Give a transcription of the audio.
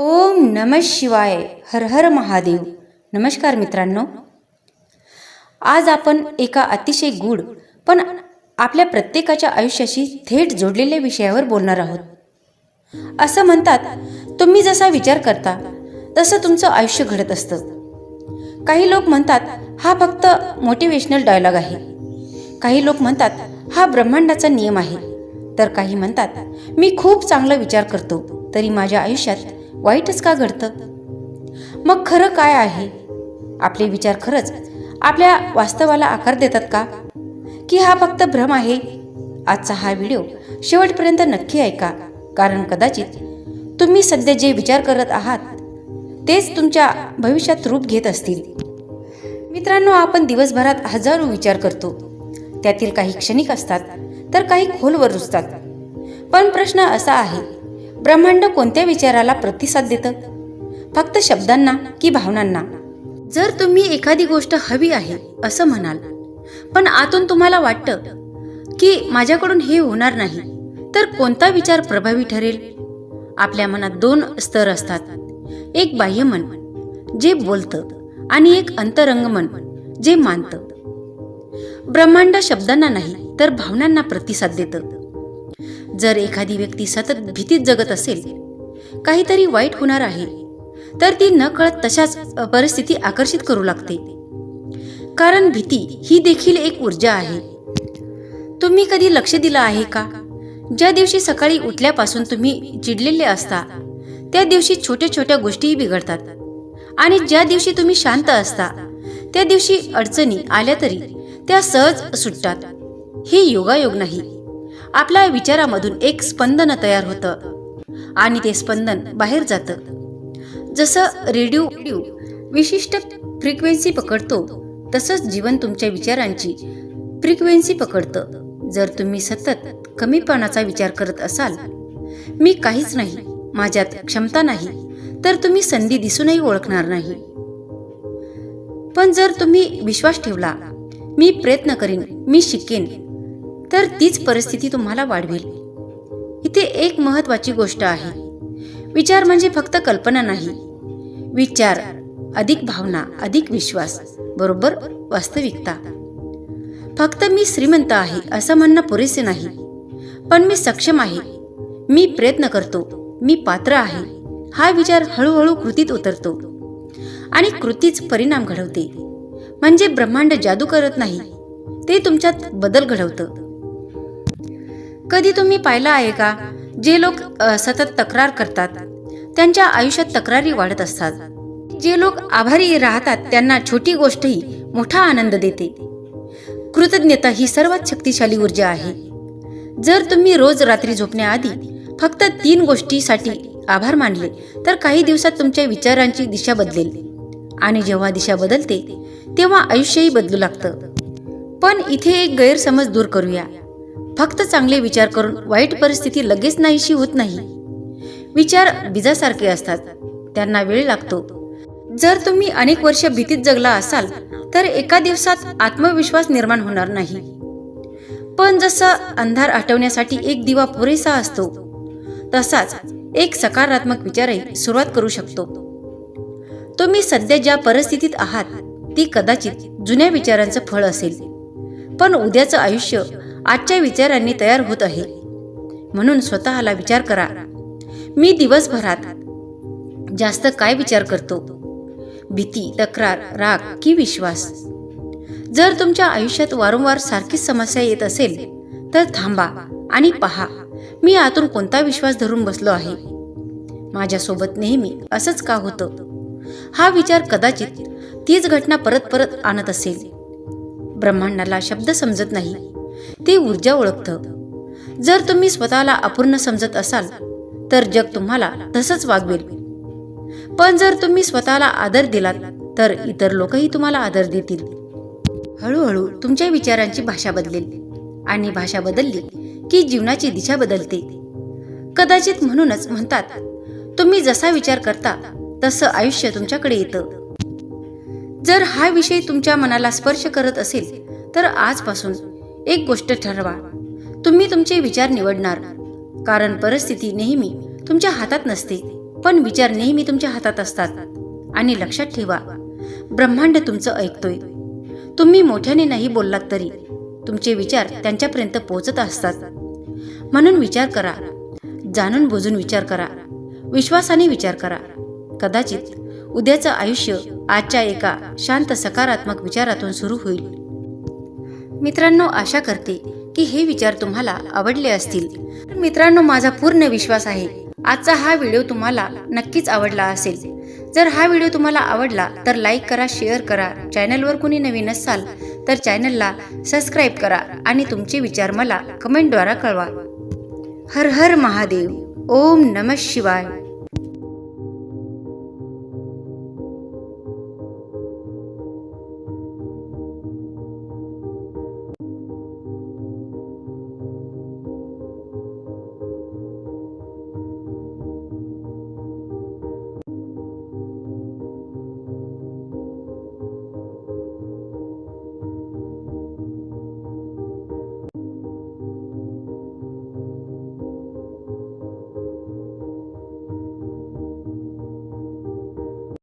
ओम नमः शिवाय. हर हर महादेव. नमस्कार मित्रांनो, आज आपण एका अतिशय गूढ पण आपल्या प्रत्येकाच्या आयुष्याशी थेट जोडलेल्या विषयावर बोलणार आहोत. असं म्हणतात, तुम्ही जसा विचार करता तसं तुमचं आयुष्य घडत असतं. काही लोक म्हणतात हा फक्त मोटिवेशनल डायलॉग आहे, काही लोक म्हणतात हा ब्रह्मांडाचा नियम आहे, तर काही म्हणतात मी खूप चांगला विचार करतो तरी माझ्या आयुष्यात वाईटच का घडतं. मग खरं काय आहे? आपले विचार खरंच आपल्या वास्तवाला आकार देतात का, की हा फक्त भ्रम आहे? आजचा हा व्हिडिओ शेवटपर्यंत नक्की ऐका, कारण कदाचित तुम्ही सध्या जे विचार करत आहात तेच तुमच्या भविष्यात रूप घेत असतील. मित्रांनो, आपण दिवसभरात हजारो विचार करतो. त्यातील काही क्षणिक असतात तर काही खोलवर रुजतात. पण प्रश्न असा आहे, ब्रह्मांड कोणत्या विचाराला प्रतिसाद देतं? फक्त शब्दांना की भावनांना? जर तुम्ही एखादी गोष्ट हवी आहे असं म्हणाल, पण आतून तुम्हाला वाटतं की माझ्याकडून हे होणार नाही, तर कोणता विचार प्रभावी ठरेल? आपल्या मनात दोन स्तर असतात, एक बाह्य मन जे बोलतं आणि एक अंतरंग मन जे मानतं. ब्रह्मांड शब्दांना नाही तर भावनांना प्रतिसाद देतं. जर एखादी व्यक्ती सतत भीतीत जगत असेल, काहीतरी वाईट होणार आहे, तर ती नकळत तशाच परिस्थिती आकर्षित करू लागते. कारण भीती ही देखील एक ऊर्जा आहे. तुम्ही कधी लक्ष दिलं आहे का, ज्या दिवशी सकाळी उठल्यापासून तुम्ही चिडलेले असता त्या दिवशी छोट्या छोट्या गोष्टीही बिघडतात, आणि ज्या दिवशी तुम्ही शांत असता त्या दिवशी अडचणी आल्या तरी त्या सहज सुटतात. हे योगायोग नाही, आपल्या विचारामधून एक स्पंदन तयार होतं आणि ते स्पंदन बाहेर जातं. जसं रेडिओ विशिष्ट फ्रिक्वेन्सी पकडतो, तसंच जीवन तुमच्या विचारांची फ्रिक्वेन्सी पकडतं. जर तुम्ही सतत कमीपणाचा विचार करत असाल, मी काहीच नाही, माझ्यात क्षमता नाही, तर तुम्ही संधी दिसूनही ओळखणार नाही. पण जर तुम्ही विश्वास ठेवला, मी प्रयत्न करीन, मी शिकेन, तर तीच परिस्थिती तुम्हाला वाढवेल. इथे एक महत्वाची गोष्ट आहे, विचार म्हणजे फक्त कल्पना नाही. विचार अधिक भावना अधिक विश्वास बरोबर वास्तविकता. फक्त मी श्रीमंत आहे असं म्हणणं पुरेसे नाही, पण मी सक्षम आहे, मी प्रयत्न करतो, मी पात्र आहे, हा विचार हळूहळू कृतीत उतरतो आणि कृतीच परिणाम घडवते. म्हणजे ब्रह्मांड जादू करत नाही, ते तुमच्यात बदल घडवतं. कधी तुम्ही पाहिलं आहे का, जे लोक सतत तक्रार करतात त्यांच्या आयुष्यात तक्रारी वाढत असतात. जे लोक आभारी राहतात त्यांना छोटी गोष्टही मोठा आनंद देते. कृतज्ञता ही सर्वात शक्तिशाली ऊर्जा आहे. जर तुम्ही रोज रात्री झोपण्याआधी फक्त 3 गोष्टीसाठी आभार मानले, तर काही दिवसात तुमच्या विचारांची दिशा बदलेल, आणि जेव्हा दिशा बदलते तेव्हा आयुष्यही बदलू लागतं. पण इथे एक गैरसमज दूर करूया. फक्त चांगले विचार करून वाईट परिस्थिती लगेच नाहीशी होत नाही. विचार बीजासारखे असतात, त्यांना वेळ लागतो. जर तुम्ही अनेक वर्ष भीतीत जगला असाल तर एका दिवसात आत्मविश्वास निर्माण होणार नाही. पण जसं अंधार हटवण्यासाठी एक दिवा पुरेसा असतो, तसाच एक सकारात्मक विचारही सुरुवात करू शकतो. तुम्ही सध्या ज्या परिस्थितीत आहात ती कदाचित जुन्या विचारांचं फळ असेल, पण उद्याचं आयुष्य आजच्या विचारांनी तयार होत आहे. म्हणून स्वतःला विचार करा, मी दिवसभरात जास्त काय विचार करतो? भीती, तक्रार, राग की विश्वास? जर तुमच्या आयुष्यात वारंवार सारखीच समस्या येत असेल तर थांबा आणि पहा, मी आतून कोणता विश्वास धरून बसलो आहे? माझ्यासोबत नेहमी असंच का होतं? हा विचार कदाचित तीच घटना परत परत आणत असेल. ब्रह्मांडाला शब्द समजत नाही, ते ऊर्जा ओळखतं. जर तुम्ही स्वतःला अपूर्ण समजत असाल तर जग तुम्हाला तसंच वागवेल. पण जर तुम्ही स्वतःला आदर दिलात तर इतर लोकही तुम्हाला आदर देतील. हळूहळू तुमच्या विचारांची भाषा बदलेल, आणि भाषा बदलली की जीवनाची दिशा बदलते. कदाचित म्हणूनच म्हणतात, तुम्ही जसा विचार करता तसं आयुष्य तुमच्याकडे येतं. जर हा विषय तुमच्या मनाला स्पर्श करत असेल तर आजपासून एक गोष्ट ठरवा, तुम्ही तुमचे विचार निवडणार. कारण परिस्थिती नेहमी तुमच्या हातात नसते, पण विचार नेहमी तुमच्या हातात असतात. आणि लक्षात ठेवा, ब्रह्मांड तुमचं ऐकतोय. तुम्ही मोठ्याने नाही बोललात तरी तुमचे विचार त्यांच्यापर्यंत पोहोचत असतात. म्हणून विचार करा, जाणून बुजून विचार करा, विश्वासाने विचार करा. कदाचित उद्याचं आयुष्य आजच्या एका शांत सकारात्मक विचारातून सुरू होईल. मित्रांनो, आशा करते की हे विचार तुम्हाला आवडले असतील. मित्रांनो, माझा पूर्ण विश्वास आहे आजचा हा व्हिडिओ तुम्हाला नक्कीच आवडला असेल. जर हा व्हिडिओ तुम्हाला आवडला तर लाईक करा, शेअर करा. चॅनलवर कोणी नवीन असाल तर चॅनलला सबस्क्राईब करा आणि तुमचे विचार मला कमेंटद्वारे कळवा. हर हर महादेव. ओम नमः शिवाय.